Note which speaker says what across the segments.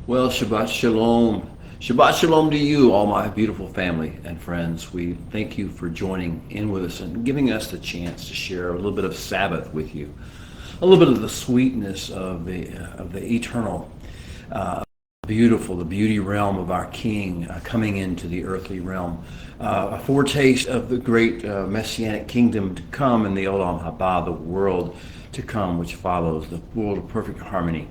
Speaker 1: Well, Shabbat Shalom. Shabbat Shalom to you, all my beautiful family and friends. We thank you for joining in with us and giving us the chance to share a little bit of Sabbath with you, a little bit of the sweetness of the eternal, the beauty realm of our King coming into the earthly realm, a foretaste of the great messianic kingdom to come in the Olam Haba, the world to come, which follows, the world of perfect harmony,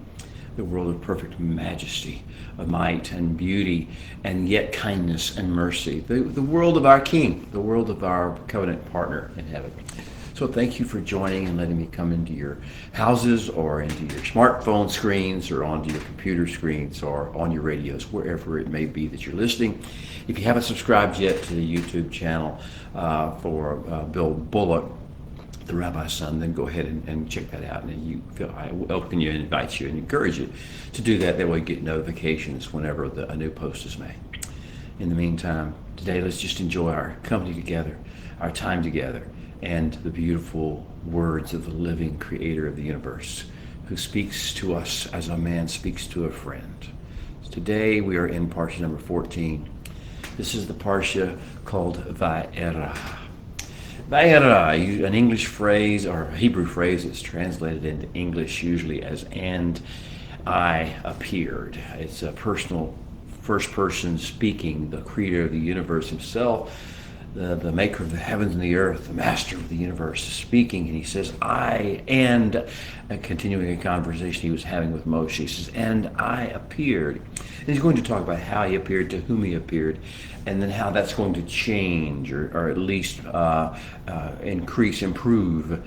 Speaker 1: the world of perfect majesty, of might and beauty, and yet kindness and mercy. The world of our King, the world of our covenant partner in heaven. So thank you for joining and letting me come into your houses or into your smartphone screens or onto your computer screens or on your radios, wherever it may be that you're listening. If you haven't subscribed yet to the YouTube channel for Bill Bullock, the Rabbi's Son, then go ahead and check that out. And I welcome you and invite you and encourage you to do that. That way you get notifications whenever a new post is made. In the meantime, today let's just enjoy our company together, our time together, and the beautiful words of the living creator of the universe who speaks to us as a man speaks to a friend. Today we are in Parsha number 14. This is the Parsha called Va'era. Va'era, an English phrase or a Hebrew phrase that's translated into English usually as "and I appeared." It's a personal, first person speaking, the creator of the universe himself, the maker of the heavens and the earth, the master of the universe is speaking, and he says, continuing a conversation he was having with Moshe, he says, "And I appeared." And he's going to talk about how he appeared, to whom he appeared, and then how that's going to change or at least increase, improve,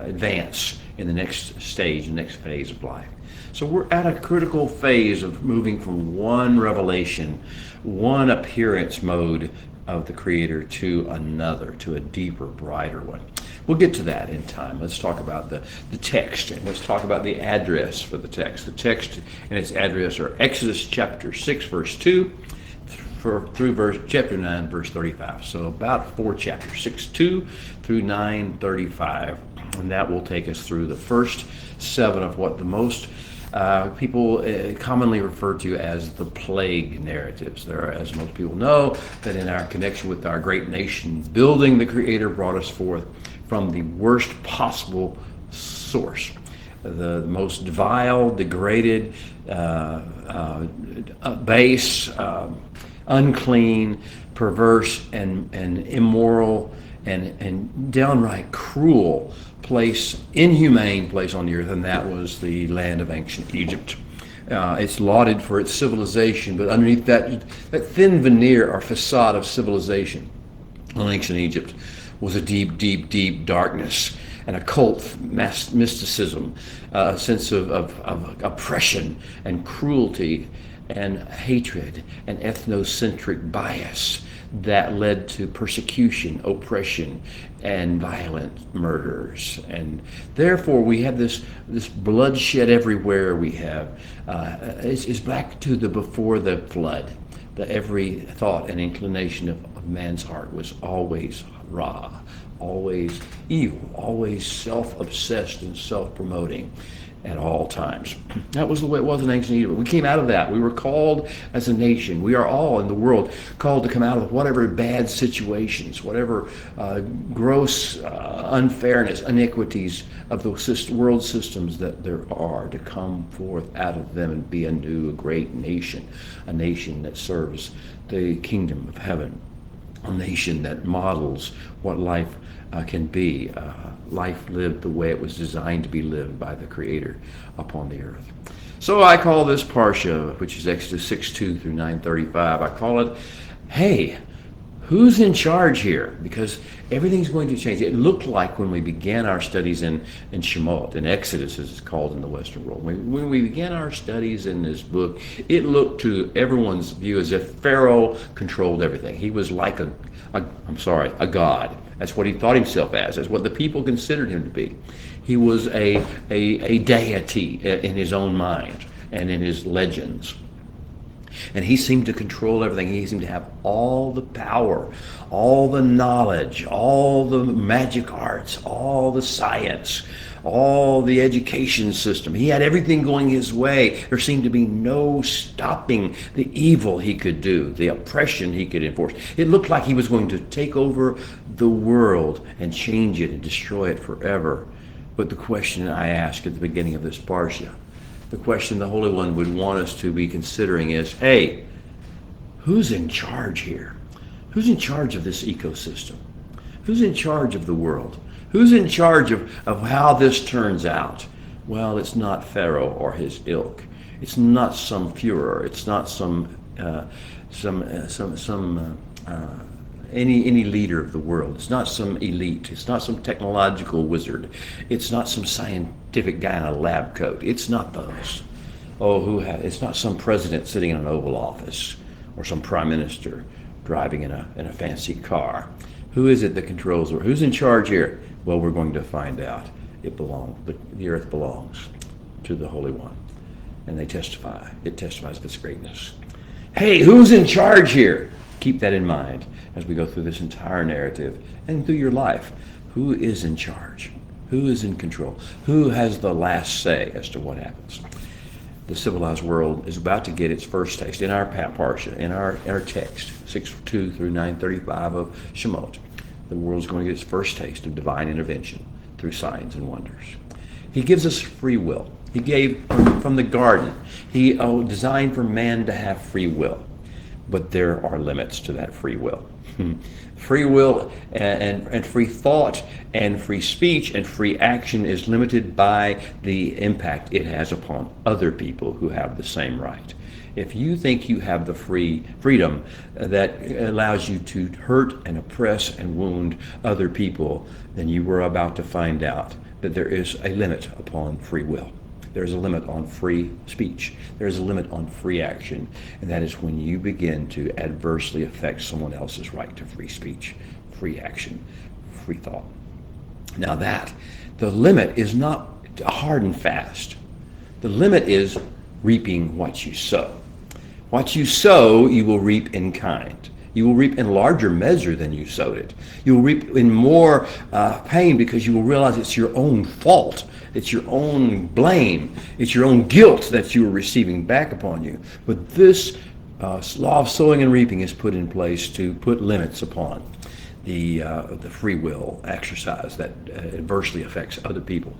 Speaker 1: advance in the next stage, the next phase of life. So we're at a critical phase of moving from one revelation, one appearance mode of the Creator to another, to a deeper, brighter one. We'll get to that in time. Let's talk about the text, and let's talk about the address for the text. The text and its address are Exodus chapter 6, verse 2, through chapter 9, verse 35. So about 4 chapters, 6:2 through 9:35. And that will take us through the first 7 of what the most people commonly refer to as the plague narratives. There are, as most people know, that in our connection with our great nation building, the Creator brought us forth from the worst possible source, the most vile, degraded, base, unclean, perverse, and immoral, and downright cruel place, inhumane place on the earth, and that was the land of ancient Egypt. It's lauded for its civilization, but underneath that thin veneer or facade of civilization on ancient Egypt was a deep, deep, deep darkness, an occult mysticism, a sense of oppression and cruelty and hatred and ethnocentric bias that led to persecution, oppression, and violent murders. And therefore we have this bloodshed everywhere. We have it's back to the before the flood. Every thought and inclination of man's heart was always raw, always evil, always self-obsessed and self-promoting at all times. That was the way it was in ancient Egypt. We came out of that. We were called as a nation. We are all in the world called to come out of whatever bad situations, whatever gross unfairness, iniquities of the world systems that there are, to come forth out of them and be a new, great nation, a nation that serves the kingdom of heaven, a nation that models what life can be, life lived the way it was designed to be lived by the Creator upon the earth. So I call this Parsha, which is Exodus 6:2 through 9:35, I call it, hey, who's in charge here? Because everything's going to change. It looked like when we began our studies in Shemot, in Exodus as it's called in the Western world, when we began our studies in this book, it looked to everyone's view as if Pharaoh controlled everything. He was like a god. That's what he thought himself as. That's what the people considered him to be. He was a deity in his own mind and in his legends. And he seemed to control everything. He seemed to have all the power, all the knowledge, all the magic arts, all the science, all the education system. He had everything going his way. There seemed to be no stopping the evil he could do, the oppression he could enforce. It looked like he was going to take over the world and change it and destroy it forever. But the question I asked at the beginning of this parsha, the question the Holy One would want us to be considering is, hey, who's in charge here? Who's in charge of this ecosystem? Who's in charge of the world? Who's in charge of how this turns out? Well, it's not Pharaoh or his ilk. It's not some Führer. It's not any leader of the world. It's not some elite. It's not some technological wizard. It's not some scientific guy in a lab coat. It's not those. It's not some president sitting in an Oval Office or some prime minister driving in a fancy car. Who is it that controls it? Who's in charge here? Well, we're going to find out. The earth belongs to the Holy One. And they testify. It testifies of its greatness. Hey, who's in charge here? Keep that in mind as we go through this entire narrative and through your life. Who is in charge? Who is in control? Who has the last say as to what happens? The civilized world is about to get its first taste in our parsha, in our text, 6:2 through 9:35 of Shemot. The world is going to get its first taste of divine intervention through signs and wonders. He gives us free will. He gave from the garden. He designed for man to have free will, but there are limits to that free will. Free will and free thought and free speech and free action is limited by the impact it has upon other people who have the same right. If you think you have the freedom that allows you to hurt and oppress and wound other people, then you were about to find out that there is a limit upon free will. There's a limit on free speech. There's a limit on free action. And that is when you begin to adversely affect someone else's right to free speech, free action, free thought. Now the limit is not hard and fast. The limit is reaping what you sow. What you sow, you will reap in kind. You will reap in larger measure than you sowed it. You will reap in more pain because you will realize it's your own fault. It's your own blame. It's your own guilt that you are receiving back upon you. But this law of sowing and reaping is put in place to put limits upon the free will exercise that adversely affects other people.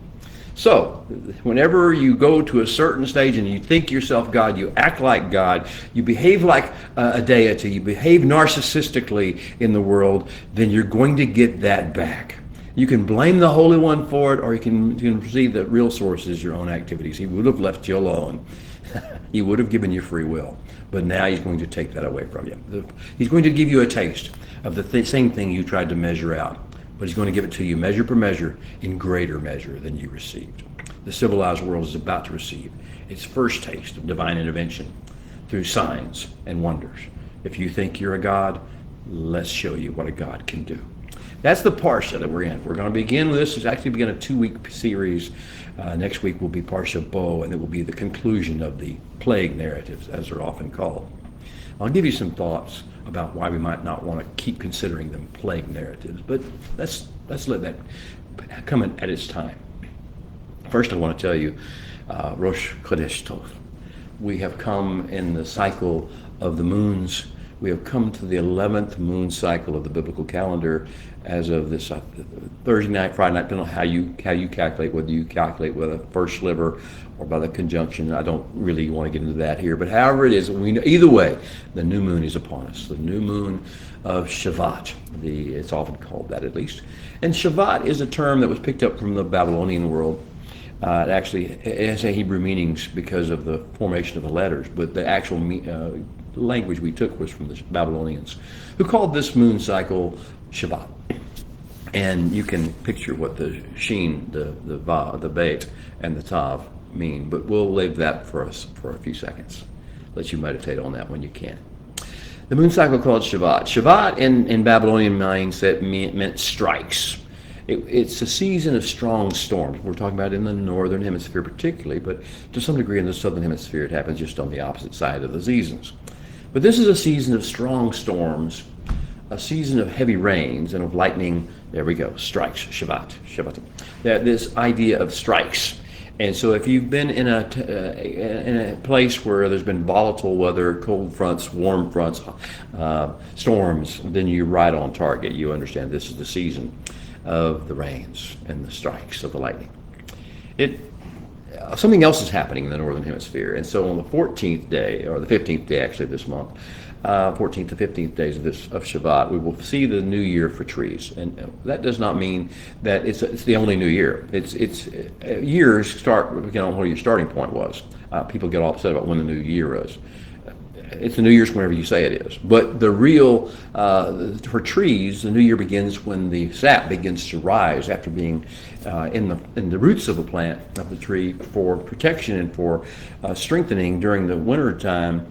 Speaker 1: So, whenever you go to a certain stage and you think yourself God, you act like God, you behave like a deity, you behave narcissistically in the world, then you're going to get that back. You can blame the Holy One for it, or you can see the real source is your own activities. He would have left you alone. He would have given you free will. But now he's going to take that away from you. He's going to give you a taste of the same thing you tried to measure out. But he's going to give it to you measure per measure in greater measure than you received. The civilized world is about to receive its first taste of divine intervention through signs and wonders. If you think you're a God, let's show you what a God can do. That's the parsha that we're in. We're going to begin with this. It's actually begin a 2-week series. Next week will be Parsha Bo, and it will be the conclusion of the plague narratives, as they're often called. I'll give you some thoughts about why we might not want to keep considering them plague narratives, but let's let that come in at its time. First, I want to tell you, Rosh Chodesh Tov. We have come in the cycle of the moons. We have come to the 11th moon cycle of the biblical calendar as of this Thursday night, Friday night, depending on how you calculate, whether you calculate with a first sliver or by the conjunction. I don't really want to get into that here, but however it is, we know, either way, the new moon is upon us. The new moon of Shavat. It's often called that, at least. And Shavat is a term that was picked up from the Babylonian world. It has a Hebrew meanings because of the formation of the letters, but the actual language we took was from the Babylonians, who called this moon cycle Shavat. And you can picture what the Shin, the Va, the Beit, and the Tav mean, but we'll leave that for us for a few seconds. Let you meditate on that when you can. The moon cycle called Shavat. Shavat in Babylonian mindset meant strikes. It's a season of strong storms. We're talking about in the northern hemisphere particularly, but to some degree in the southern hemisphere it happens just on the opposite side of the seasons. But this is a season of strong storms a season of heavy rains and of lightning. There we go, strikes, Shabbat. That this idea of strikes. And so if you've been in a place where there's been volatile weather, cold fronts, warm fronts, storms, then you're right on target. You understand this is the season of the rains and the strikes of the lightning. Something else is happening in the Northern Hemisphere. And so on the 14th day, or the 15th day actually this month, 14th to 15th days of Shabbat, we will see the new year for trees. And that does not mean that it's the only new year. Years start, depending on what your starting point was. People get all upset about when the new year is. It's the New Year's whenever you say it is. But the real, for trees, the new year begins when the sap begins to rise after being in the roots of the plant, of the tree, for protection and for strengthening during the winter time.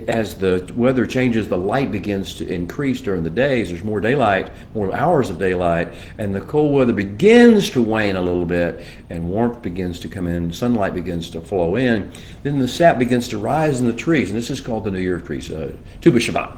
Speaker 1: As the weather changes, the light begins to increase during the days. There's more daylight, more hours of daylight, and the cold weather begins to wane a little bit, and warmth begins to come in, sunlight begins to flow in. Then the sap begins to rise in the trees, and this is called the New Year of trees, Tu B'Shabbat.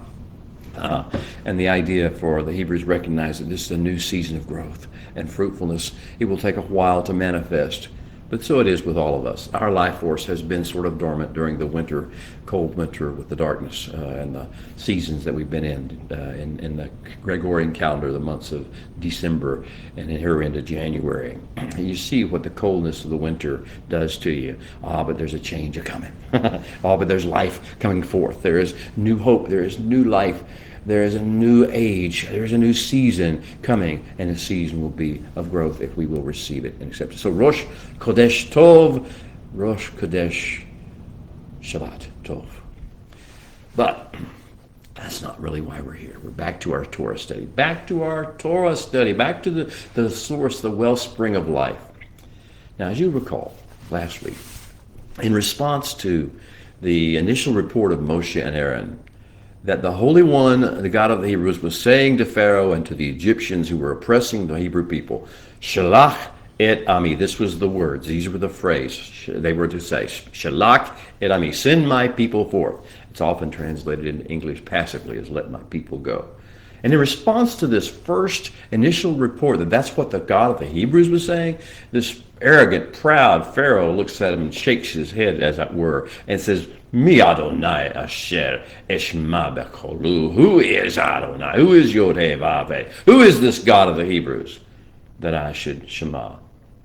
Speaker 1: And the idea for the Hebrews recognize that this is a new season of growth and fruitfulness. It will take a while to manifest, but so it is with all of us. Our life force has been sort of dormant during the winter, cold winter with the darkness and the seasons that we've been in the Gregorian calendar, the months of December and here into January. You see what the coldness of the winter does to you. But there's a change coming. But there's life coming forth. There is new hope. There is new life. There is a new age. There's a new season coming, and the season will be of growth if we will receive it and accept it. So Rosh Chodesh Tov, Rosh Chodesh Shabbat Tov. But that's not really why we're here. We're back to our Torah study. Back to the source, the wellspring of life. Now, as you recall, last week, in response to the initial report of Moshe and Aaron, that the Holy One, the God of the Hebrews, was saying to Pharaoh and to the Egyptians who were oppressing the Hebrew people, Shalach et ami. This was the words. These were the phrase. They were to say, Shalach et ami. Send my people forth. It's often translated in English passively as let my people go. And in response to this first initial report that that's what the God of the Hebrews was saying, this arrogant, proud Pharaoh looks at him and shakes his head, as it were, and says, Mi Adonai Asher Eshma Becholu. Who is Adonai? Who is Yod-Heh-Vav-Heh? Who is this God of the Hebrews that I should Shema,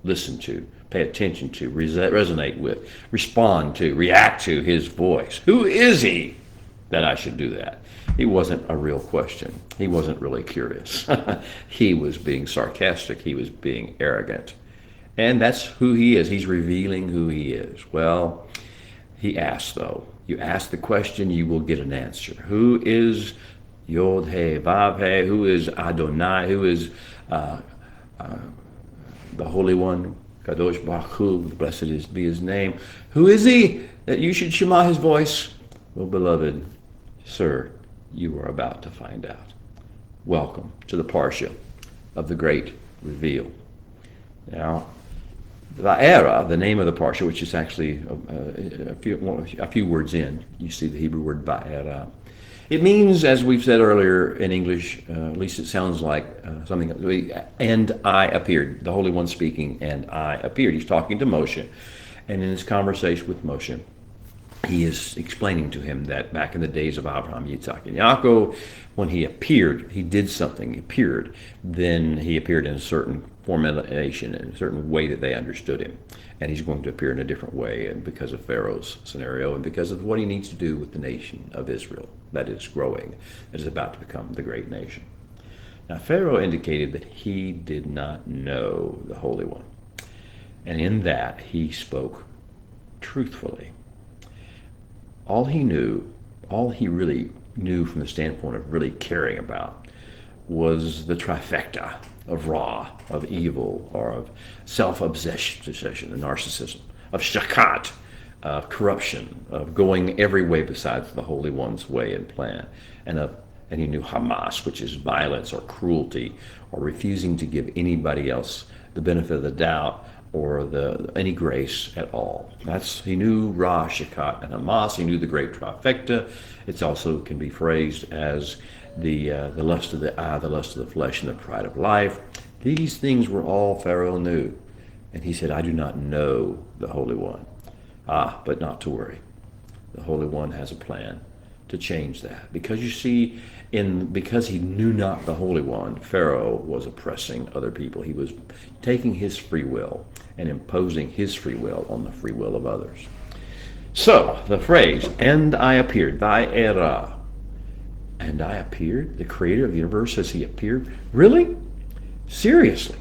Speaker 1: listen to, pay attention to, resonate with, respond to, react to his voice? Who is he that I should do that? It wasn't a real question. He wasn't really curious. He was being sarcastic. He was being arrogant. And that's who he is. He's revealing who he is. Well, he asked, though. You ask the question, you will get an answer. Who is Yod-Heh-Vav-Heh? Who is Adonai? Who is the Holy One, Kadosh Baruch Hu, blessed be his name? Who is he that you should shema his voice? Well, beloved, sir, you are about to find out. Welcome to the Parsha of the Great Reveal. Now, Va'era, the name of the Parsha, which is actually a few words in, you see the Hebrew word Va'era. It means, as we've said earlier in English, at least it sounds like something, and I appeared. The Holy One speaking, and I appeared. He's talking to Moshe. And in his conversation with Moshe, he is explaining to him that back in the days of Abraham, Yitzhak, and Yaakov, when he appeared, he did something, he appeared. Then he appeared in a certain formulation, in a certain way that they understood him. And he's going to appear in a different way, and because of Pharaoh's scenario and because of what he needs to do with the nation of Israel that is growing, that is about to become the great nation. Now, Pharaoh indicated that he did not know the Holy One. And in that, he spoke truthfully. All he really knew from the standpoint of really caring about was the trifecta of Ra, of evil, or of self-obsession and narcissism, of shakat, corruption, of going every way besides the Holy One's way and plan, and he knew Hamas, which is violence or cruelty or refusing to give anybody else the benefit of the doubt or any grace at all. He knew Ra, Shekat, and Hamas. He knew the great trifecta. It also can be phrased as the lust of the eye, the lust of the flesh, and the pride of life. These things were all Pharaoh knew. And he said, I do not know the Holy One. But not to worry. The Holy One has a plan to change that. Because you see, because he knew not the Holy One, Pharaoh was oppressing other people. He was taking his free will and imposing his free will on the free will of others. So, the phrase, and I appeared, Va'era, and I appeared, the creator of the universe says he appeared? Really? Seriously?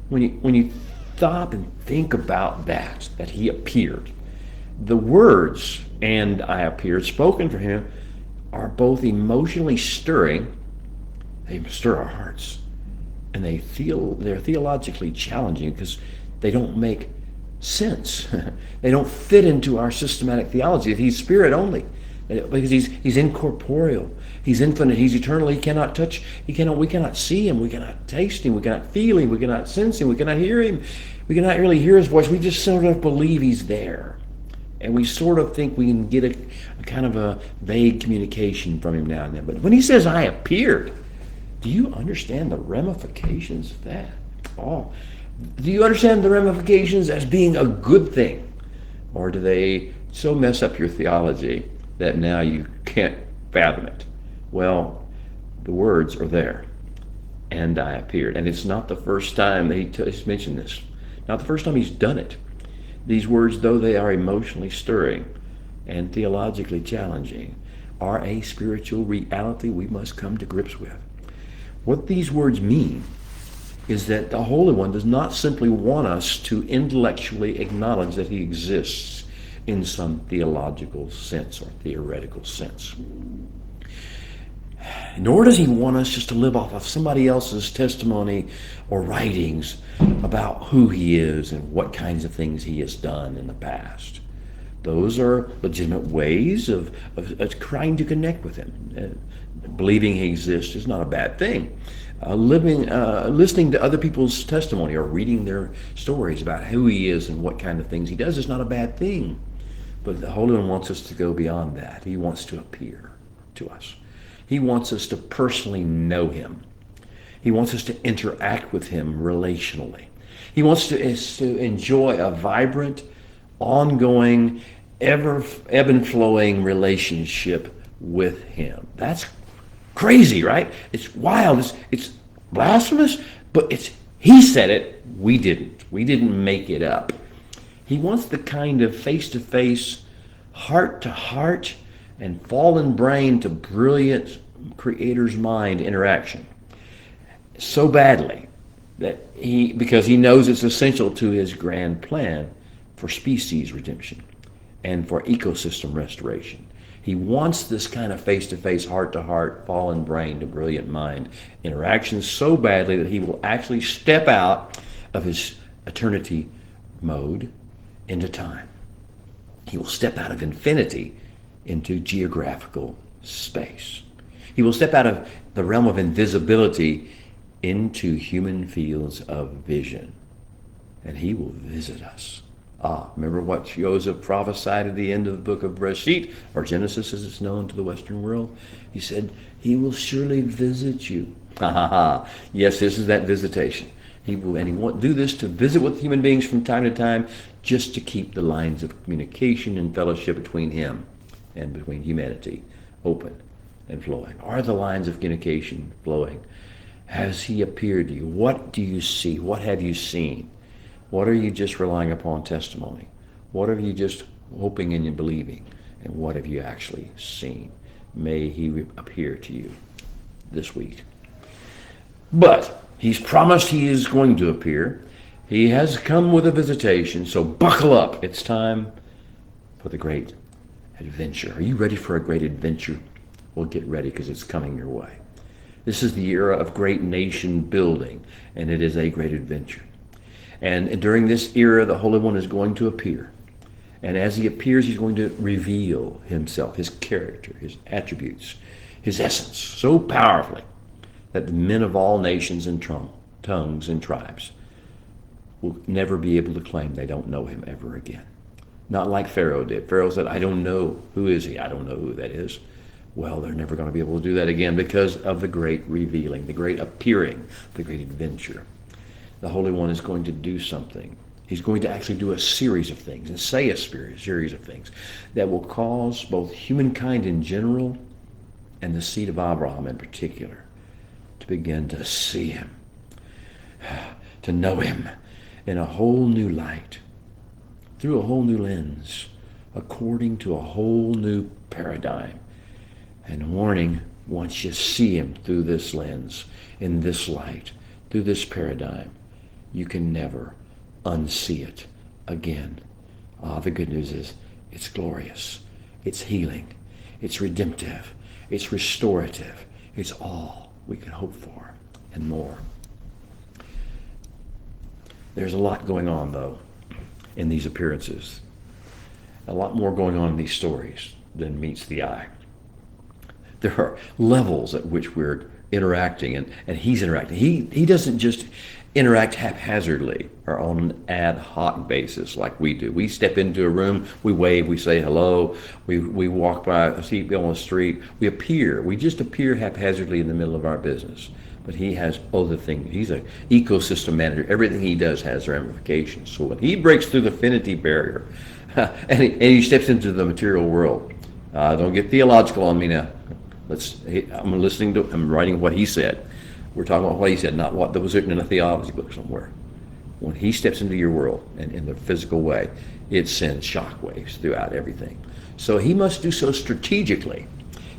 Speaker 1: When you stop and think about that he appeared, the words, and I appeared, spoken for him, are both emotionally stirring. They stir our hearts, and they're theologically challenging because they don't make sense. They don't fit into our systematic theology. He's spirit only, because he's incorporeal, he's infinite, he's eternal. He cannot touch. We cannot see him. We cannot taste him. We cannot feel him. We cannot sense him. We cannot hear him. We cannot really hear his voice. We just sort of believe he's there. And we sort of think we can get a kind of a vague communication from him now and then. But when he says, I appeared, do you understand the ramifications of that? Do you understand the ramifications as being a good thing? Or do they so mess up your theology that now you can't fathom it? Well, the words are there. And I appeared. And it's not the first time he's mentioned this. Not the first time he's done it. These words, though they are emotionally stirring and theologically challenging, are a spiritual reality we must come to grips with. What these words mean is that the Holy One does not simply want us to intellectually acknowledge that he exists in some theological sense or theoretical sense. Nor does he want us just to live off of somebody else's testimony or writings about who he is and what kinds of things he has done in the past. Those are legitimate ways of trying to connect with him. Believing he exists is not a bad thing. Listening to other people's testimony or reading their stories about who he is and what kind of things he does is not a bad thing. But the Holy One wants us to go beyond that. He wants to appear to us. He wants us to personally know him. He wants us to interact with him relationally. He wants us to enjoy a vibrant, ongoing, ebb and flowing relationship with him. That's crazy, right? It's wild. It's blasphemous, but he said it. We didn't. We didn't make it up. He wants the kind of face-to-face, heart-to-heart, and fallen brain to brilliant creator's mind interaction so badly that because he knows it's essential to his grand plan for species redemption and for ecosystem restoration. He wants this kind of face-to-face, heart-to-heart, fallen brain to brilliant mind interaction so badly that he will actually step out of his eternity mode into time. He will step out of infinity into geographical space. He will step out of the realm of invisibility into human fields of vision. And he will visit us. Remember what Joseph prophesied at the end of the book of Bereshit, or Genesis as it's known to the Western world? He said, he will surely visit you. Yes, this is that visitation. He won't do this to visit with human beings from time to time, just to keep the lines of communication and fellowship between him and between humanity open and flowing. Are the lines of communication flowing? Has he appeared to you? What do you see? What have you seen? What are you just relying upon testimony? What are you just hoping and believing? And what have you actually seen? May he appear to you this week. But he's promised he is going to appear. He has come with a visitation, so buckle up. It's time for the great adventure. Are you ready for a great adventure? Well, get ready, because it's coming your way. This is the era of great nation building, and it is a great adventure. And during this era, the Holy One is going to appear. And as he appears, he's going to reveal himself, his character, his attributes, his essence, so powerfully that the men of all nations and tongues and tribes will never be able to claim they don't know him ever again. Not like Pharaoh did. Pharaoh said, I don't know. Who is he? I don't know who that is. Well, they're never going to be able to do that again because of the great revealing, the great appearing, the great adventure. The Holy One is going to do something. He's going to actually do a series of things and say a series of things that will cause both humankind in general and the seed of Abraham in particular to begin to see him, to know him in a whole new light, through a whole new lens, according to a whole new paradigm. And warning, once you see him through this lens, in this light, through this paradigm, you can never unsee it again. The good news is it's glorious, it's healing, it's redemptive, it's restorative, it's all we can hope for and more. There's a lot going on, though, in these appearances. A lot more going on in these stories than meets the eye. There are levels at which we're interacting, and he's interacting. He doesn't just interact haphazardly or on an ad hoc basis like we do. We step into a room, we wave, we say hello, we walk by a seat on the street, we just appear haphazardly in the middle of our business. But he has other things. He's an ecosystem manager. Everything he does has ramifications. So when he breaks through the affinity barrier and he steps into the material world, don't get theological on me now. I'm writing what he said. We're talking about what he said, not what that was written in a theology book somewhere. When he steps into your world and in the physical way, it sends shockwaves throughout everything. So he must do so strategically.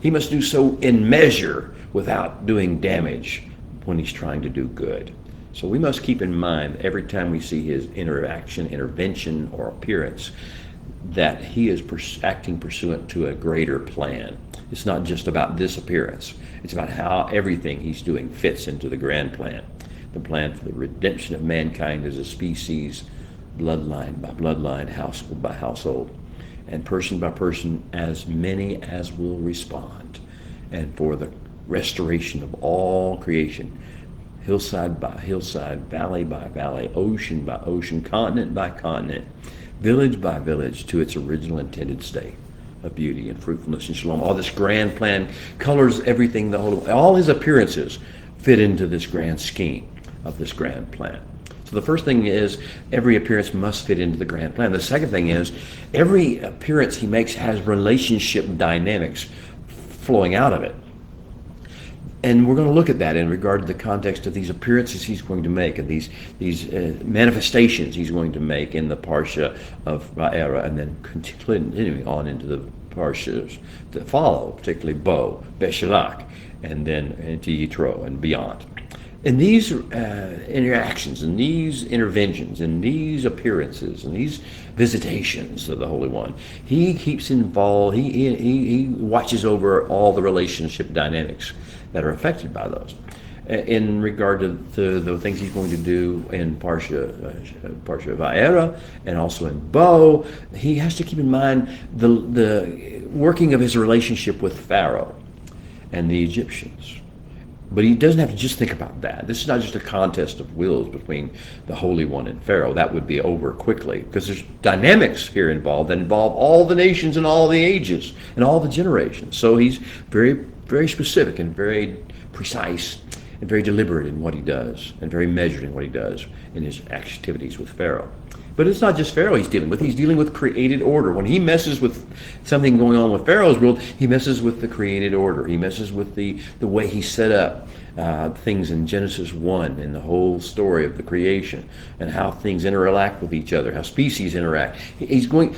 Speaker 1: He must do so in measure without doing damage when he's trying to do good. So we must keep in mind every time we see his interaction, intervention, or appearance that he is acting pursuant to a greater plan. It's not just about this appearance. It's about how everything he's doing fits into the grand plan. The plan for the redemption of mankind as a species, bloodline by bloodline, household by household, and person by person, as many as will respond. And for the restoration of all creation, hillside by hillside, valley by valley, ocean by ocean, continent by continent, village by village, to its original intended state of beauty and fruitfulness and shalom. All this grand plan colors everything. All his appearances fit into this grand scheme of this grand plan. So the first thing is every appearance must fit into the grand plan. The second thing is every appearance he makes has relationship dynamics flowing out of it. And we're going to look at that in regard to the context of these appearances he's going to make and these manifestations he's going to make in the Parsha of Va'era, and then continuing on into the Parshas that follow, particularly Bo, Beshalach, and then into Yitro and beyond. In these interactions, and these interventions, and these appearances, and these visitations of the Holy One, he keeps involved, he watches over all the relationship dynamics that are affected by those. In regard to the things he's going to do in Parsha Va'era and also in Bo, he has to keep in mind the working of his relationship with Pharaoh and the Egyptians. But he doesn't have to just think about that. This is not just a contest of wills between the Holy One and Pharaoh. That would be over quickly, because there's dynamics here involved that involve all the nations and all the ages and all the generations. So he's very, very specific and very precise and very deliberate in what he does and very measured in what he does in his activities with Pharaoh. But it's not just Pharaoh he's dealing with. He's dealing with created order. When he messes with something going on with Pharaoh's world, he messes with the created order. He messes with the way he set up things in Genesis 1 and the whole story of the creation and how things interact with each other, how species interact. He's going,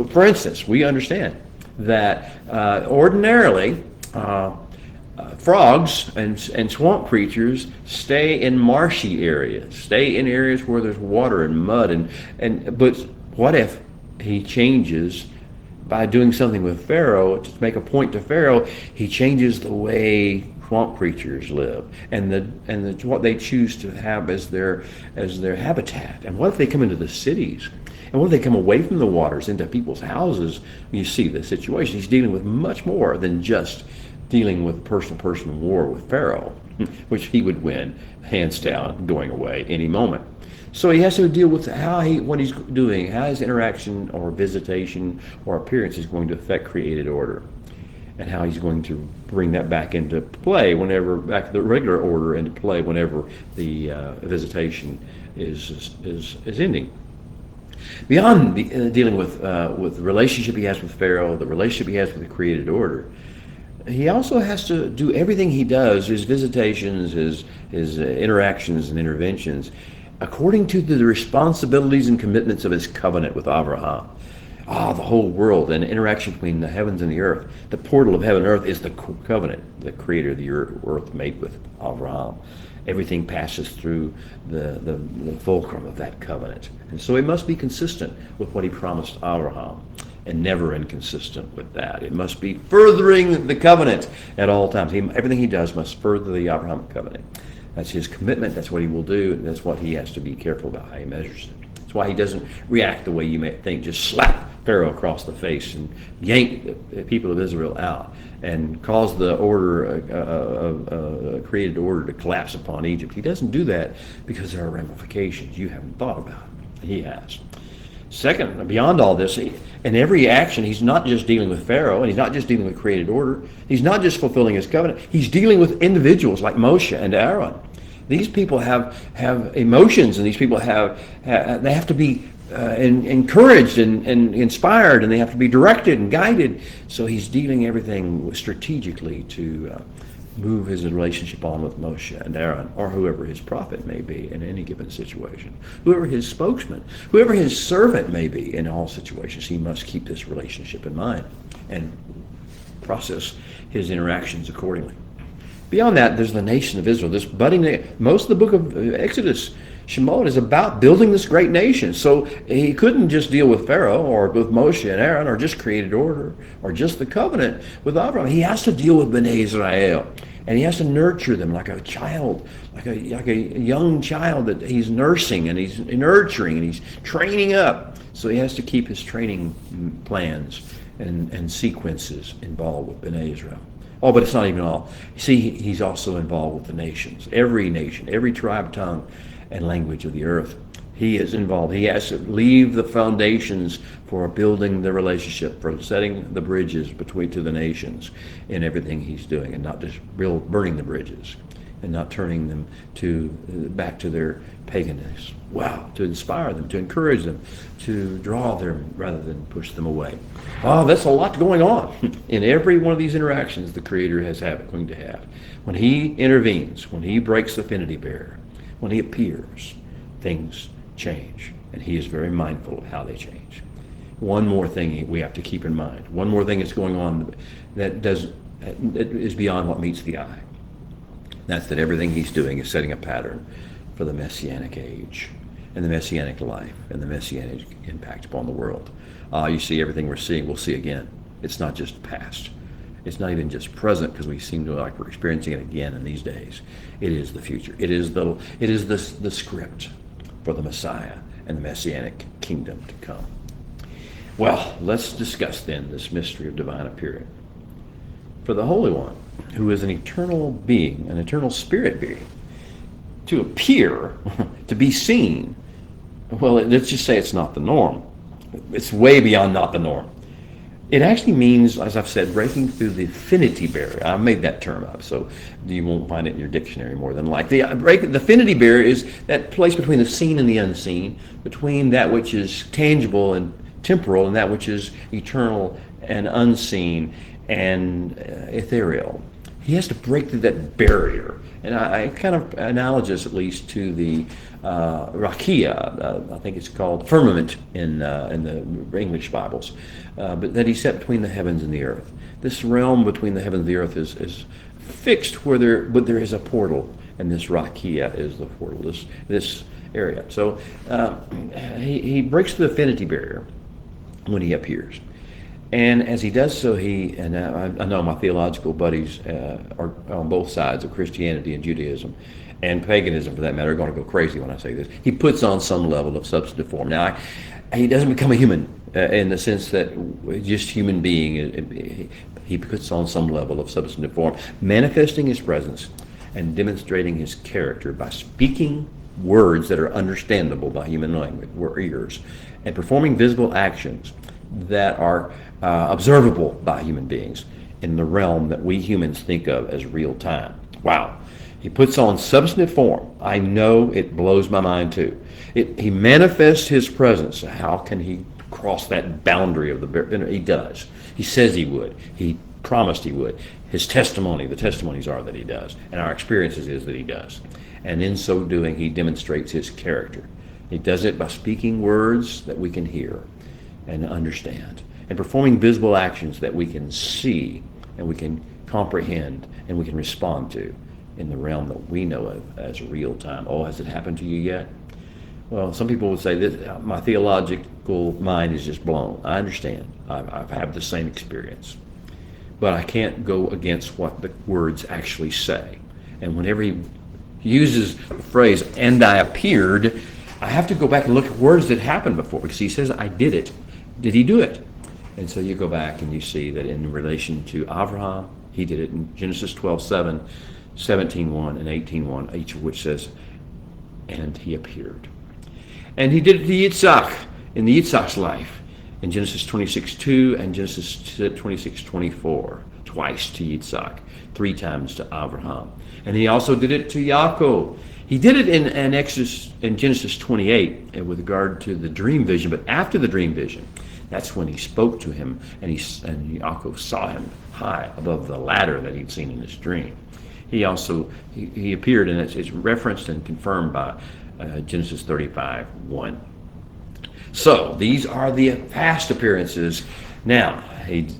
Speaker 1: for instance, we understand that ordinarily frogs and swamp creatures stay in marshy areas, stay in areas where there's water and mud, but what if he changes by doing something with Pharaoh to make a point to Pharaoh? He changes the way swamp creatures live and what they choose to have as their habitat. And what if they come into the cities? And what if they come away from the waters into people's houses? You see the situation. He's dealing with much more than just dealing with person-to-person war with Pharaoh, which he would win, hands down, going away any moment. So he has to deal with what he's doing, how his interaction or visitation or appearance is going to affect created order, and how he's going to bring that back into play back the regular order into play whenever the visitation is ending. Beyond dealing with the relationship he has with Pharaoh, the relationship he has with the created order, he also has to do everything he does, his visitations, his interactions and interventions, according to the responsibilities and commitments of his covenant with Abraham. The whole world and interaction between the heavens and the earth. The portal of heaven and earth is the covenant the creator of the earth made with Abraham. Everything passes through the fulcrum of that covenant. And so it must be consistent with what he promised Abraham, and never inconsistent with that. It must be furthering the covenant at all times. Everything he does must further the Abrahamic covenant. That's his commitment. That's what he will do. That's what he has to be careful about how he measures it. That's why he doesn't react the way you may think, just slap Pharaoh across the face and yank the people of Israel out and cause the created order to collapse upon Egypt. He doesn't do that because there are ramifications you haven't thought about. He has. Second, beyond all this, in every action, he's not just dealing with Pharaoh, and he's not just dealing with created order. He's not just fulfilling his covenant. He's dealing with individuals like Moshe and Aaron. These people have emotions, and these people they have to be encouraged and inspired, and they have to be directed and guided. So he's dealing everything strategically to move his relationship on with Moshe and Aaron, or whoever his prophet may be in any given situation, whoever his spokesman, whoever his servant may be in all situations. He must keep this relationship in mind and process his interactions accordingly. Beyond that, there's the nation of Israel, this budding. Most of the book of Exodus, Shemot, is about building this great nation. So he couldn't just deal with Pharaoh or with Moshe and Aaron or just created order or just the covenant with Abraham. He has to deal with Bnei Israel, and he has to nurture them like a child, like a young child that he's nursing and he's nurturing and he's training up. So he has to keep his training plans and sequences involved with Bnei Israel. Oh, but it's not even all. See, he's also involved with the nations, every tribe, tongue, and language of the earth. He is involved. He has to leave the foundations for building the relationship, for setting the bridges to the nations in everything he's doing, and not just burning the bridges and not turning them back to their paganism. Wow, to inspire them, to encourage them, to draw them rather than push them away. Oh, that's a lot going on in every one of these interactions the Creator going to have. When he intervenes, when he breaks the affinity barrier, when he appears, things change, and he is very mindful of how they change. One more thing we have to keep in mind. One more thing that's going on that is beyond what meets the eye. That's that everything he's doing is setting a pattern for the Messianic age and the Messianic life and the Messianic impact upon the world. You see, everything we'll see again. It's not just past. It's not even just present, because we seem to like we're experiencing it again in these days. It is the future. It is the script for the Messiah and the Messianic kingdom to come. Well, let's discuss then this mystery of divine appearing. For the Holy One, who is an eternal being, an eternal spirit being, to appear, to be seen, well, let's just say it's not the norm. It's way beyond not the norm. It actually means, as I've said, breaking through the affinity barrier. I made that term up, so you won't find it in your dictionary more than likely. The affinity barrier is that place between the seen and the unseen, between that which is tangible and temporal and that which is eternal and unseen and ethereal. He has to break through that barrier. And I kind of analogous, at least, to the rakia, I think it's called firmament in the English Bibles, but that he set between the heavens and the earth. This realm between the heavens and the earth is fixed but there is a portal, and this rakia is the portal, this area. So he breaks the affinity barrier when he appears. And as he does so, and I know my theological buddies are on both sides of Christianity and Judaism, and paganism for that matter, are going to go crazy when I say this. He puts on some level of substantive form. Now, he doesn't become a human in the sense that just human being. He puts on some level of substantive form, manifesting his presence and demonstrating his character by speaking words that are understandable by human language, or ears, and performing visible actions that are observable by human beings in the realm that we humans think of as real time. Wow. He puts on substantive form. I know it blows my mind too. He manifests his presence. How can he cross that boundary of the... He does. He says he would. He promised he would. His testimony, the testimonies are that he does. And our experiences is that he does. And in so doing, he demonstrates his character. He does it by speaking words that we can hear and understand, and performing visible actions that we can see and we can comprehend and we can respond to in the realm that we know of as real time. Oh, has it happened to you yet? Well, some people would say that my theological mind is just blown. I understand. I've had the same experience. But I can't go against what the words actually say. And whenever he uses the phrase, and I appeared, I have to go back and look at words that happened before, because he says, I did it. Did he do it? And so you go back and you see that in relation to Abraham, he did it in Genesis 12:7, 17:1, and 18:1, each of which says, and he appeared. And he did it to Yitzhak, in the Yitzhak's life, in Genesis 26:2 and Genesis 26:24, twice to Yitzhak, 3 times to Abraham. And he also did it to Yaakov. He did it in Genesis 28 with regard to the dream vision, but after the dream vision, that's when he spoke to him, and Yaakov saw him high above the ladder that he'd seen in his dream. He also he appeared, and it's referenced and confirmed by Genesis 35:1. So these are the past appearances. Now,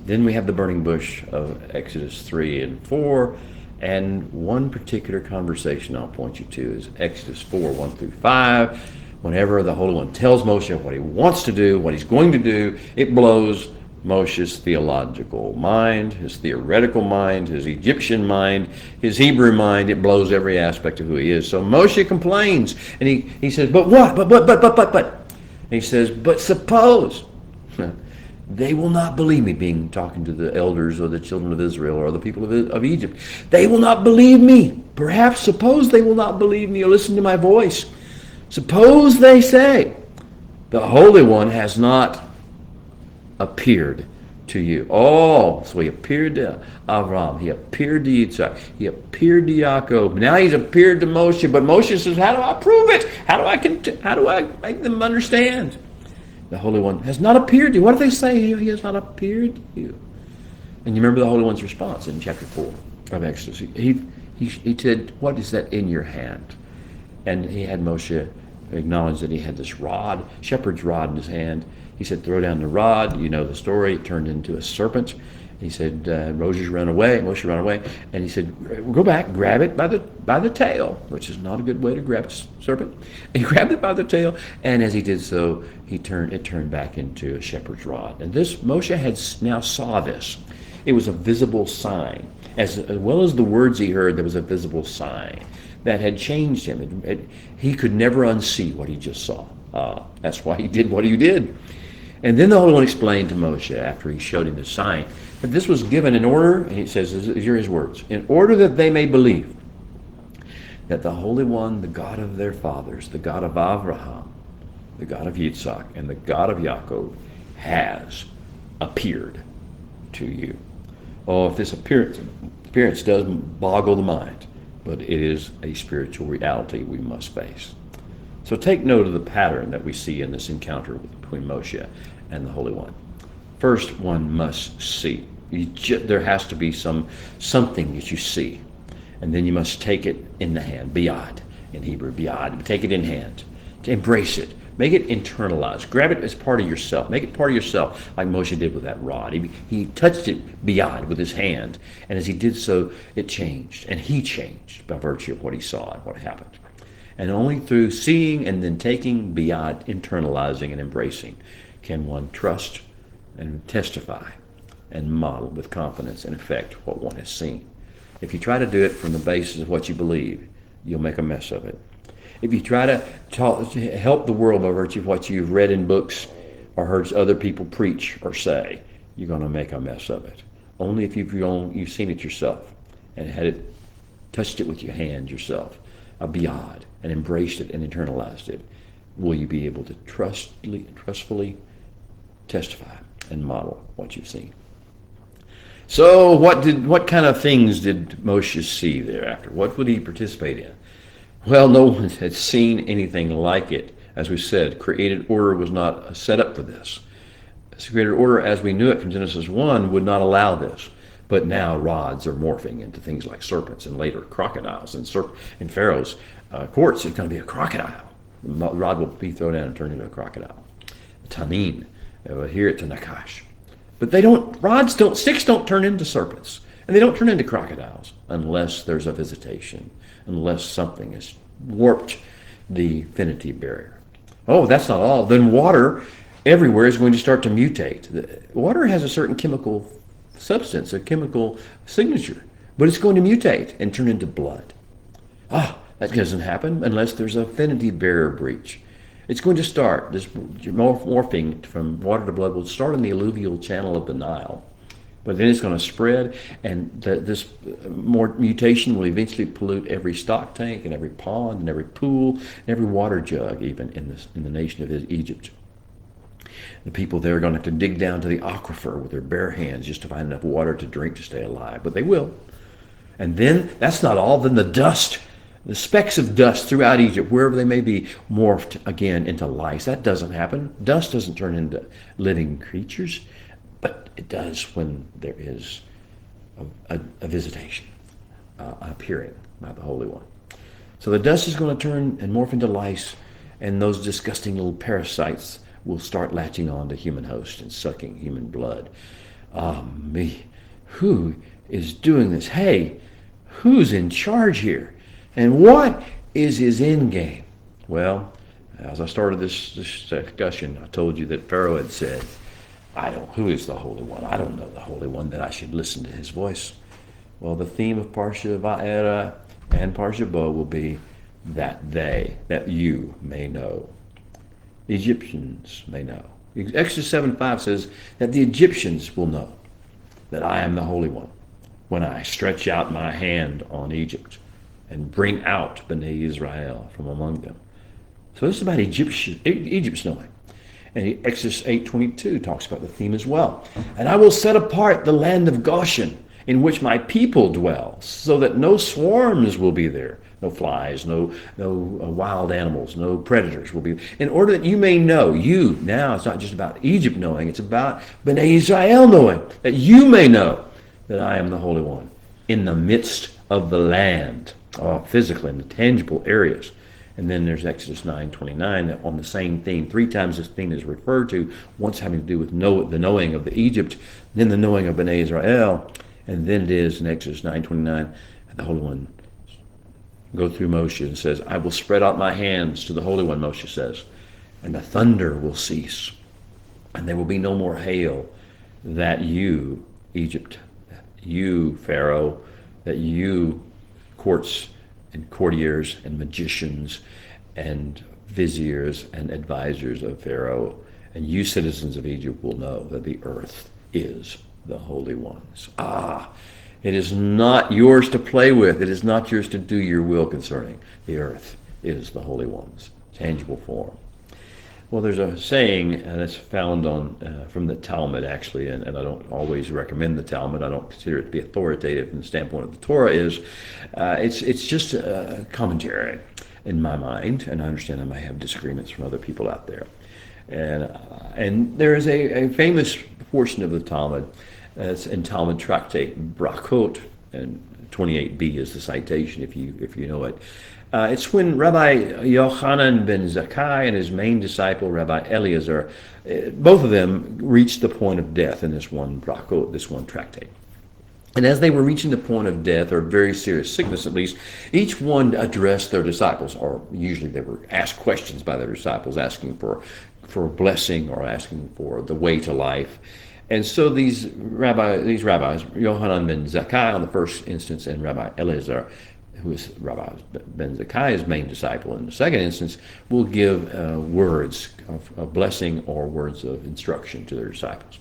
Speaker 1: then we have the burning bush of Exodus 3 and 4. And one particular conversation I'll point you to is Exodus 4:1-5. Whenever the Holy One tells Moshe what he wants to do, what he's going to do, it blows Moshe's theological mind, his theoretical mind, his Egyptian mind, his Hebrew mind. It blows every aspect of who he is. So Moshe complains, and he says, but what? But. And he says, but suppose... They will not believe me, being talking to the elders or the children of Israel or the people of Egypt. They will not believe me. Perhaps, suppose they will not believe me or listen to my voice. Suppose they say, the Holy One has not appeared to you. Oh, so he appeared to Avraham. He appeared to Yitzhak. He appeared to Yaakov. Now he's appeared to Moshe. But Moshe says, how do I prove it? How do I make them understand? The Holy One has not appeared to you. What if they say he has not appeared to you? And you remember the Holy One's response in chapter 4 of Exodus. He said, what is that in your hand? And he had Moshe acknowledge that he had this rod, shepherd's rod in his hand. He said, throw down the rod. You know the story. It turned into a serpent. He said, Moshe ran away, and he said, go back, grab it by the tail, which is not a good way to grab a serpent. And he grabbed it by the tail, and as he did so, it turned back into a shepherd's rod. And this, Moshe had now saw this. It was a visible sign. As well as the words he heard, there was a visible sign that had changed him. He could never unsee what he just saw. That's why he did what he did. And then the Holy One explained to Moshe, after he showed him the sign, that this was given in order, and he says, here are his words, in order that they may believe that the Holy One, the God of their fathers, the God of Abraham, the God of Yitzhak, and the God of Yaakov has appeared to you. Oh, if this appearance does boggle the mind, but it is a spiritual reality we must face. So take note of the pattern that we see in this encounter between Moshe and the Holy One. First, one must see. There has to be something that you see. And then you must take it in the hand, biyad, in Hebrew, biyad. Take it in hand. To embrace it. Make it internalized. Grab it as part of yourself. Make it part of yourself, like Moshe did with that rod. He touched it biyad with his hand. And as he did so, it changed. And he changed by virtue of what he saw and what happened. And only through seeing and then taking biyad, internalizing and embracing, can one trust and testify and model with confidence and effect what one has seen. If you try to do it from the basis of what you believe, you'll make a mess of it. If you try to help the world by virtue of what you've read in books or heard other people preach or say, you're going to make a mess of it. Only if you've seen it yourself and touched it with your hand yourself. abiyad, and embraced it and internalized it, will you be able to trustfully testify and model what you've seen? So what kind of things did Moshe see thereafter? What would he participate in? Well, no one had seen anything like it. As we said, created order was not set up for this. Created order as we knew it from Genesis 1 would not allow this. But now rods are morphing into things like serpents and later crocodiles. And in Pharaoh's courts, it's going to be a crocodile. The rod will be thrown down and turned into a crocodile. Tanin, here it's a Nakash. But sticks don't turn into serpents. And they don't turn into crocodiles unless there's a visitation, unless something has warped the affinity barrier. Oh, that's not all. Then water everywhere is going to start to mutate. Water has a certain chemical substance, a chemical signature, but it's going to mutate and turn into blood. That doesn't happen unless there's an affinity barrier breach. It's going to start, this morphing from water to blood will start in the alluvial channel of the Nile, but then it's going to spread, and this more mutation will eventually pollute every stock tank and every pond and every pool and every water jug, even in the nation of Egypt. The people there are going to have to dig down to the aquifer with their bare hands just to find enough water to drink to stay alive, but they will. And then, that's not all, then the dust, the specks of dust throughout Egypt, wherever they may be, morphed again into lice. That doesn't happen. Dust doesn't turn into living creatures, but it does when there is a visitation, appearing by the Holy One. So the dust is going to turn and morph into lice, and those disgusting little parasites will start latching on to human host and sucking human blood. Me, who is doing this? Hey, who's in charge here? And what is his end game? Well, as I started this discussion, I told you that Pharaoh had said, who is the Holy One? I don't know the Holy One that I should listen to his voice. Well, the theme of Parsha Va'era and Parsha Bo will be that you may know. The Egyptians may know. Exodus 7:5 says that the Egyptians will know that I am the Holy One when I stretch out my hand on Egypt and bring out Bnei Israel from among them. So this is about Egypt's knowing. And Exodus 8:22 talks about the theme as well. And I will set apart the land of Goshen in which my people dwell, so that no swarms will be there, no flies, no wild animals, no predators will be, in order that you may know, now it's not just about Egypt knowing, it's about Bnei Israel knowing, that you may know that I am the Holy One in the midst of the land, physically in the tangible areas. And then there's Exodus 9:29 on the same theme. 3 times this theme is referred to, once having to do with the knowing of the Egypt, then the knowing of Bnei Israel, and then it is in Exodus 9:29, the Holy One go through Moshe and says, I will spread out my hands to the Holy One, Moshe says, and the thunder will cease, and there will be no more hail, that you, Egypt, you, Pharaoh, that you, courts and courtiers and magicians and viziers and advisors of Pharaoh, and you citizens of Egypt will know that the earth is the Holy One's. It is not yours to play with. It is not yours to do your will concerning. The earth is the Holy One's tangible form. Well, there's a saying that's found from the Talmud, actually, and I don't always recommend the Talmud. I don't consider it to be authoritative from the standpoint of the Torah. It's just a commentary in my mind, and I understand I may have disagreements from other people out there. And there is a famous portion of the Talmud. It's in Talmud Tractate Brachot, and 28b is the citation if you know it. It's when Rabbi Yochanan ben Zakkai and his main disciple, Rabbi Eliezer, both of them reached the point of death in this one Brachot, this one tractate. And as they were reaching the point of death, or very serious sickness at least, each one addressed their disciples, or usually they were asked questions by their disciples, asking for a blessing or asking for the way to life. And so these rabbis, Yochanan ben Zakkai on the first instance, and Rabbi Eliezer, who is Rabbi ben Zakkai's main disciple in the second instance, will give words of blessing or words of instruction to their disciples.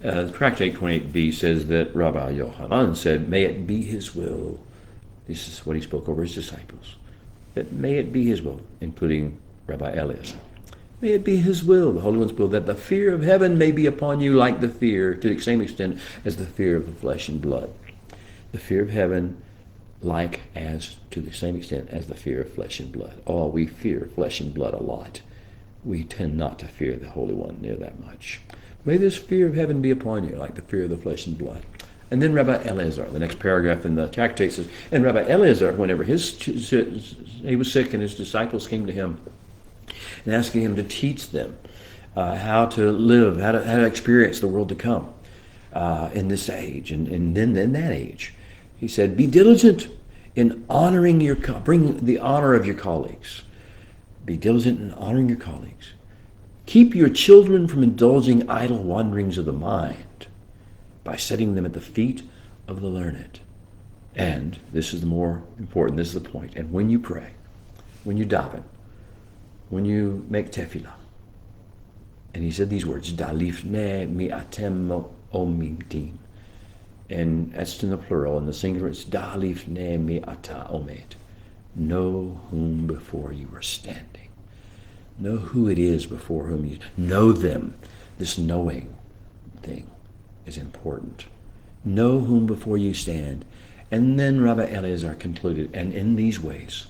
Speaker 1: Tractate 28b says that Rabbi Yochanan said, may it be his will, this is what he spoke over his disciples, that may it be his will, including Rabbi Eliezer. May it be his will, the Holy One's will, that the fear of heaven may be upon you like the fear, to the same extent as the fear of the flesh and blood. The fear of heaven like as to the same extent as the fear of flesh and blood. Oh, we fear flesh and blood a lot. We tend not to fear the Holy One near that much. May this fear of heaven be upon you like the fear of the flesh and blood. And then Rabbi Eliezer, the next paragraph in the tractate says, and Rabbi Eliezer, whenever he was sick and his disciples came to him and asking him to teach them how to live, how to experience the world to come in this age and then in that age, he said, be diligent in honoring bring the honor of your colleagues. Be diligent in honoring your colleagues. Keep your children from indulging idle wanderings of the mind by setting them at the feet of the learned. And this is the more important, this is the point. And when you pray, when you daven, when you make tefillah, and he said these words, Dalifne mi'atem omimtim. And that's in the plural. In the singular, it's Dalifne mi'ata omed. Know whom before you are standing. Know who it is before whom you know them. This knowing thing is important. Know whom before you stand. And then Rabbi Eliezer concluded, and in these ways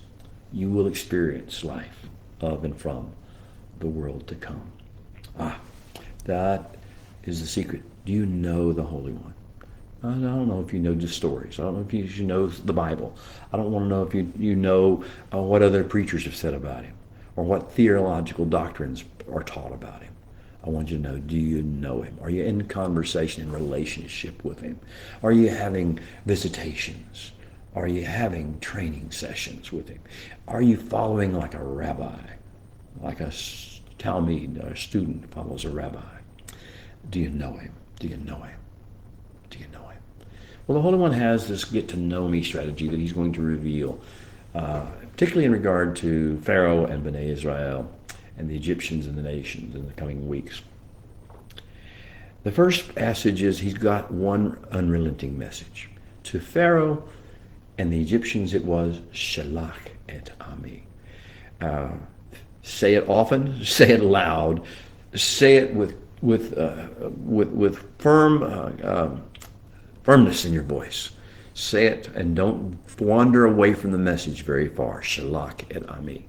Speaker 1: you will experience life of and from the world to come. That is the secret. Do you know the Holy One? I don't know if you know the stories. I don't know if you know the Bible. I don't want to know if you know what other preachers have said about him or what theological doctrines are taught about him. I want you to know, do you know him? Are you in conversation and relationship with him? Are you having visitations? Are you having training sessions with him? Are you following like a rabbi, like a Talmud, a student follows a rabbi? Do you know him? Do you know him? Do you know him? Well, the Holy One has this get-to-know-me strategy that he's going to reveal, particularly in regard to Pharaoh and Bnei Israel and the Egyptians and the nations in the coming weeks. The first passage is he's got one unrelenting message. To Pharaoh and the Egyptians it was, Shelach et Ami. Say it often, say it loud, say it with firmness in your voice. Say it and don't wander away from the message very far. Shelach et Ami.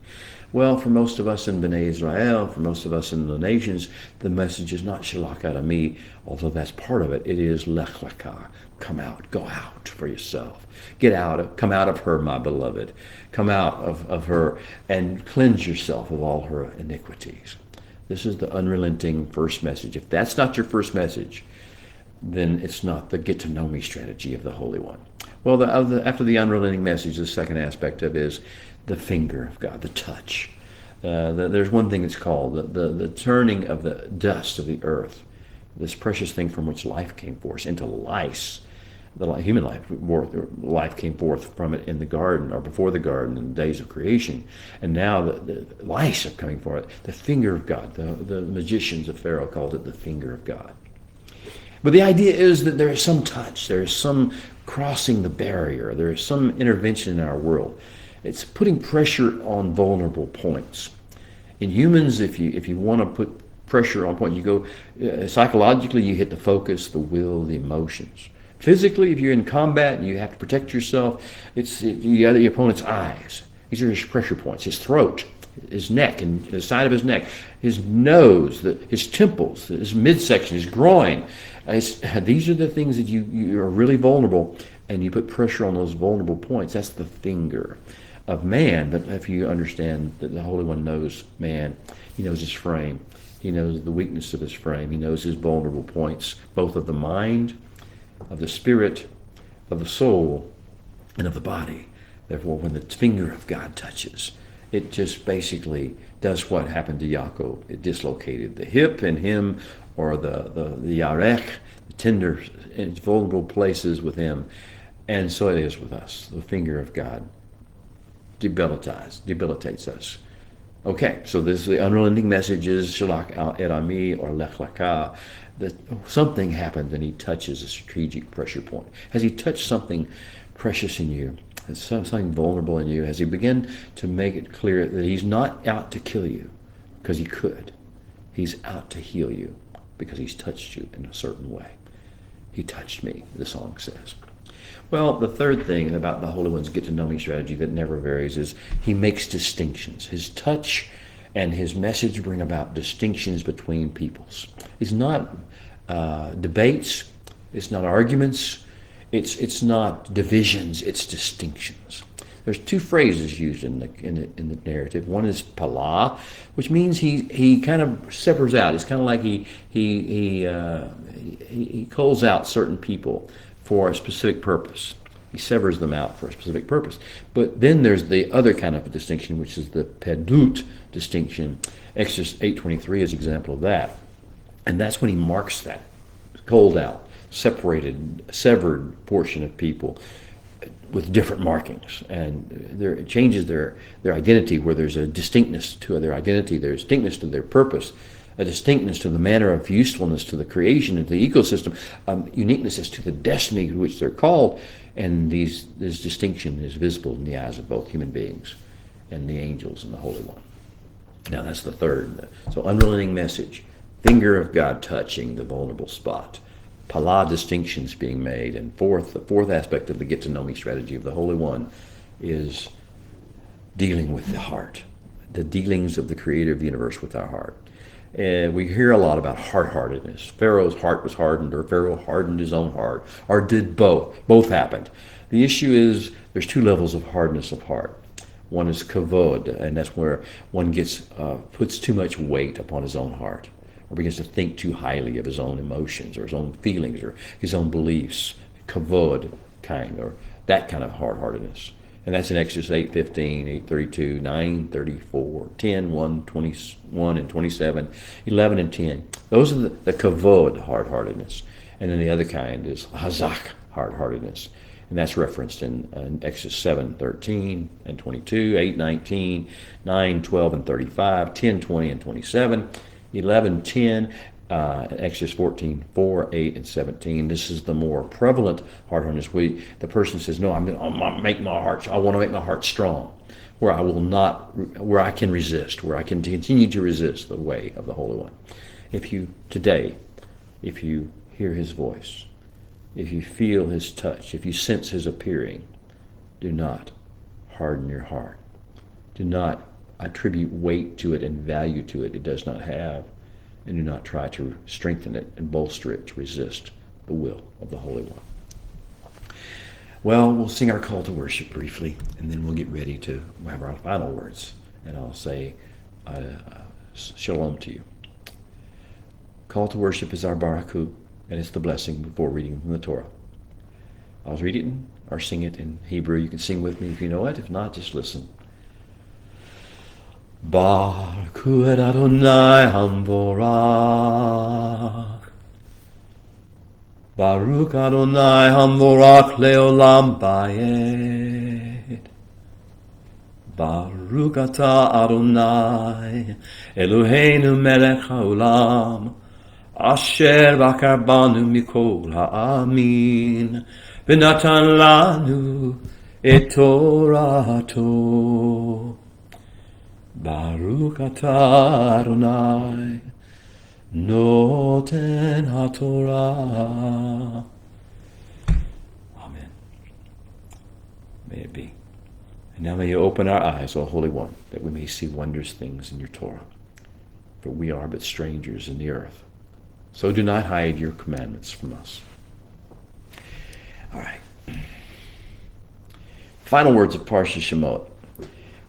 Speaker 1: Well, for most of us in Bnei Israel, for most of us in the nations, the message is not Shelach et Ami, although that's part of it. It is Lech Lecha. Come out. Go out for yourself. Come out of her, my beloved. Come out of her and cleanse yourself of all her iniquities. This is the unrelenting first message. If that's not your first message, then it's not the get-to-know-me strategy of the Holy One. Well, after the unrelenting message, the second aspect of it is the finger of God, the touch. There's one thing it's called, the turning of the dust of the earth, this precious thing from which life came forth, into lice. The human life came forth from it in the garden, or before the garden, in the days of creation. And now the lice are coming forth. The finger of God, the magicians of Pharaoh called it the finger of God. But the idea is that there is some touch, there is some crossing the barrier, there is some intervention in our world. It's putting pressure on vulnerable points. In humans, if you want to put pressure on point, you go psychologically, you hit the focus, the will, the emotions. Physically, if you're in combat and you have to protect yourself, you got your opponent's eyes. These are his pressure points. His throat, his neck, and the side of his neck, his nose, his temples, his midsection, his groin. These are the things that you are really vulnerable, and you put pressure on those vulnerable points. That's the finger of man. But if you understand that the Holy One knows man, he knows his frame. He knows the weakness of his frame. He knows his vulnerable points, both of the mind, of the spirit, of the soul, and of the body. Therefore, when the finger of God touches, it just basically does what happened to Yaakov. It dislocated the hip in him, or the yarech, the tender and vulnerable places with him. And so it is with us. The finger of God debilitates us. Okay, so this is the unrelenting message is Shelach et Ami, or Lech Lecha, that something happened and he touches a strategic pressure point. Has he touched something precious in you? There's something vulnerable in you as he began to make it clear that he's not out to kill you because he could. He's out to heal you because he's touched you in a certain way. He touched me, the song says. Well, the third thing about the Holy One's get-to-know-me strategy that never varies is he makes distinctions. His touch and his message bring about distinctions between peoples. It's not debates. It's not arguments. It's not divisions. It's distinctions. There's two phrases used in the narrative. One is pala, which means he kind of separates out. It's kind of like he culls out certain people for a specific purpose. He severs them out for a specific purpose. But then there's the other kind of distinction, which is the pedut distinction. Exodus 8:23 is an example of that. And that's when he marks that culled out, separated, severed portion of people with different markings. And it changes their identity, where there's a distinctness to their identity, there's distinctness to their purpose, a distinctness to the manner of usefulness to the creation and to the ecosystem, uniqueness as to the destiny to which they're called. And this distinction is visible in the eyes of both human beings and the angels and the Holy One. Now that's the third. So unrelenting message, finger of God touching the vulnerable spot, pala distinctions being made. And the fourth aspect of the get-to-know-me strategy of the Holy One is dealing with the heart, the dealings of the Creator of the universe with our heart. And we hear a lot about hard-heartedness. Pharaoh's heart was hardened, or Pharaoh hardened his own heart, or did both. Both happened. The issue is there's two levels of hardness of heart. One is kavod, and that's where one puts too much weight upon his own heart, or begins to think too highly of his own emotions, or his own feelings, or his own beliefs. Kavod kind, or that kind of hard-heartedness. And that's in Exodus 8:15, 8:32, 9:34, 10, 1, 21, and 27, 11, and 10. Those are the kavod, hard-heartedness. And then the other kind is hazak, hard-heartedness. And that's referenced in Exodus 7:13 and 22, 8:19, 9:12, and 35, 10:20, and 27, 11:10, Exodus 14:4, 8, and 17. This is the more prevalent hard-heartedness. The person says, "No, I want to make my heart strong, where I can resist, where I can continue to resist the way of the Holy One." If you hear His voice, if you feel His touch, if you sense His appearing, do not harden your heart. Do not attribute weight to it and value to it does not have. And do not try to strengthen it and bolster it to resist the will of the Holy One. Well, we'll sing our call to worship briefly, and then we'll get ready to have our final words. And I'll say shalom to you. Call to worship is our baraku, and it's the blessing before reading from the Torah. I'll read it or sing it in Hebrew. You can sing with me if you know it. If not, just listen. Baruch et Adonai Hamvorach. Baruch Adonai Hamvorach leolam bayed. Baruch atah Adonai Eloheinu melech haolam asher bakar banu mikol ha'amin v'natan lanu et Torato. Baruch atah Adonai noten haTorah. Amen. May it be. And now may you open our eyes, O Holy One, that we may see wondrous things in your Torah. For we are but strangers in the earth. So do not hide your commandments from us. All right. Final words of Parsha Shemot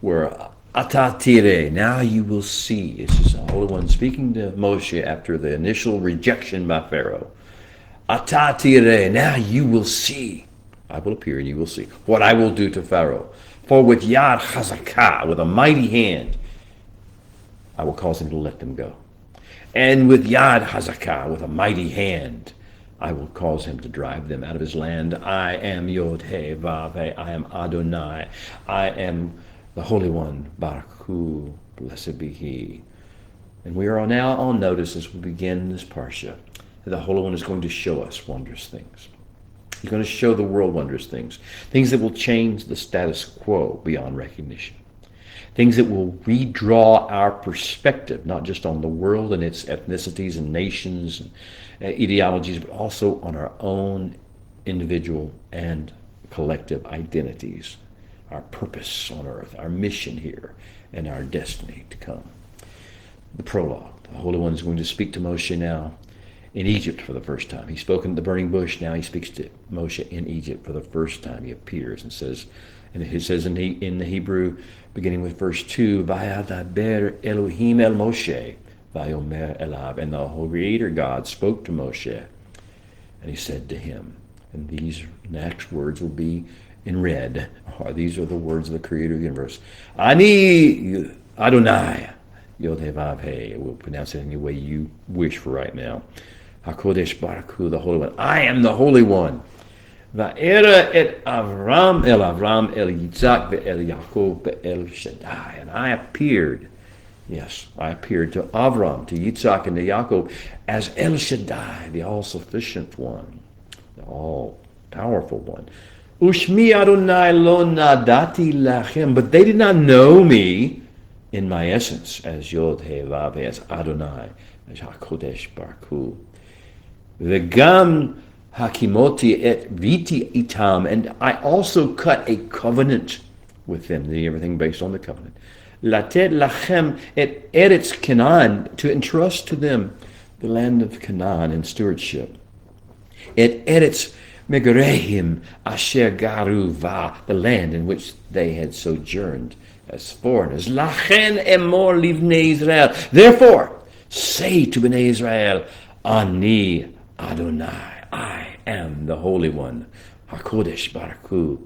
Speaker 1: were Ata tire, now you will see. This is the Holy One speaking to Moshe after the initial rejection by Pharaoh. Ata tire, now you will see. I will appear and you will see what I will do to Pharaoh. For with yad chazakah, with a mighty hand, I will cause him to let them go. And with yad chazakah, with a mighty hand, I will cause him to drive them out of his land. I am Yod He Vav He. I am Adonai. I am the Holy One, Baruch Hu, blessed be He. And we are now on notice as we begin this Parsha that the Holy One is going to show us wondrous things. He's going to show the world wondrous things, things that will change the status quo beyond recognition, things that will redraw our perspective, not just on the world and its ethnicities and nations and ideologies, but also on our own individual and collective identities, our purpose on earth, our mission here, and our destiny to come. The prologue. The Holy One is going to speak to Moshe now in Egypt for the first time. He spoke in the burning bush. Now he speaks to Moshe in Egypt for the first time. He appears and says, in the Hebrew, beginning with verse 2, Vayadaber Elohim el Moshe, Vayomer elav. And the Creator God spoke to Moshe, and he said to him, and these next words will be in red. These are the words of the Creator of the universe. Ani Adonai, Yod He Vav He. We'll pronounce it any way you wish for right now. HaKodesh Baruch Hu, the Holy One. I am the Holy One. Va'era et Avram el Yitzhak ve'el Yaakov ve'el Shaddai. And I appeared, yes, I appeared to Avram, to Yitzhak, and to Yaakov as El Shaddai, the all-sufficient one, the all-powerful one. Ushmi Adonai lo nadati lachem. But they did not know me in my essence as Yod He Vav He, as Adonai, as HaKodesh Baruch Hu. V'gam hakimoti et viti itam, and I also cut a covenant with them, everything based on the covenant. Latet lachem et eretz Canaan, to entrust to them the land of Canaan in stewardship. Et eretz megarehim asher garu va, the land in which they had sojourned as foreigners. Lachen emor livnei Israel. Therefore, say to Bnei Israel, Ani Adonai, I am the Holy One, HaKodesh Baruch Hu.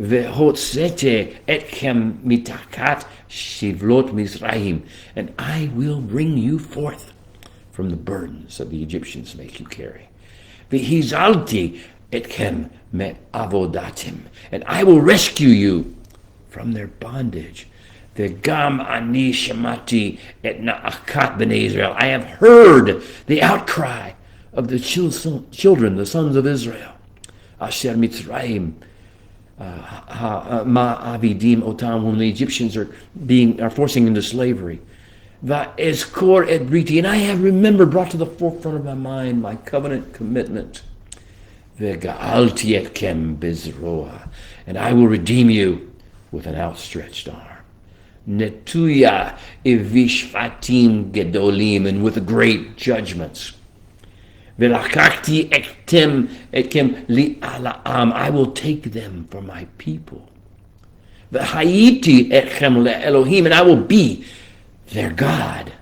Speaker 1: Vehotzete etchem mitakat shivlot Mizraim, and I will bring you forth from the burdens that the Egyptians make you carry. Vehizalti etchem me avodatim, and I will rescue you from their bondage. Vegam ani shemati et na'akat b'nei Israel. I have heard the outcry of the children, the sons of Israel. Asher Mitzrayim ma'avidim otam, whom the Egyptians are forcing into slavery. Va'ezkor et briti, and I have remembered, brought to the forefront of my mind, my covenant commitment. Vega'alti etkem bezroa, and I will redeem you with an outstretched arm. Netuya evishfatim gedolim, and with great judgments. Velakakti etkem li alaam, I will take them for my people. V'hayiti etchem le'elohim, and I will be their God.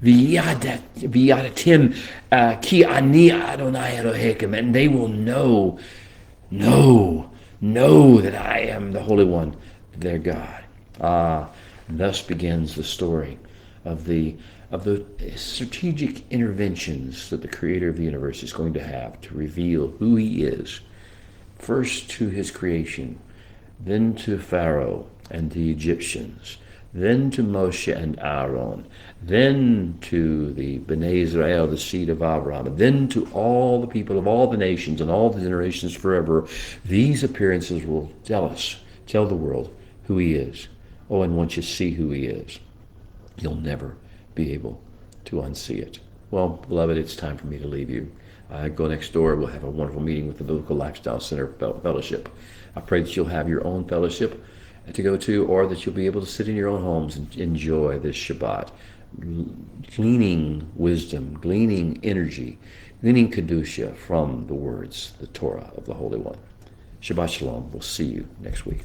Speaker 1: V'yadatim ki ani Adonai Elohim, and they will know that I am the Holy One, their God. And thus begins the story of the strategic interventions that the Creator of the universe is going to have to reveal who He is, first to His creation, then to Pharaoh and the Egyptians, then to Moshe and Aaron, then to the Bnei Israel, the seed of Abraham, then to all the people of all the nations and all the generations forever. These appearances will tell the world who He is. Oh, and once you see who He is, you'll never be able to unsee it. Well, beloved, it's time for me to leave you. I go next door. We'll have a wonderful meeting with the Biblical Lifestyle Center Fellowship. I pray that you'll have your own fellowship to go to, or that you'll be able to sit in your own homes and enjoy this Shabbat, gleaning wisdom, gleaning energy, gleaning Kedusha from the words, the Torah of the Holy One. Shabbat Shalom. We'll see you next week.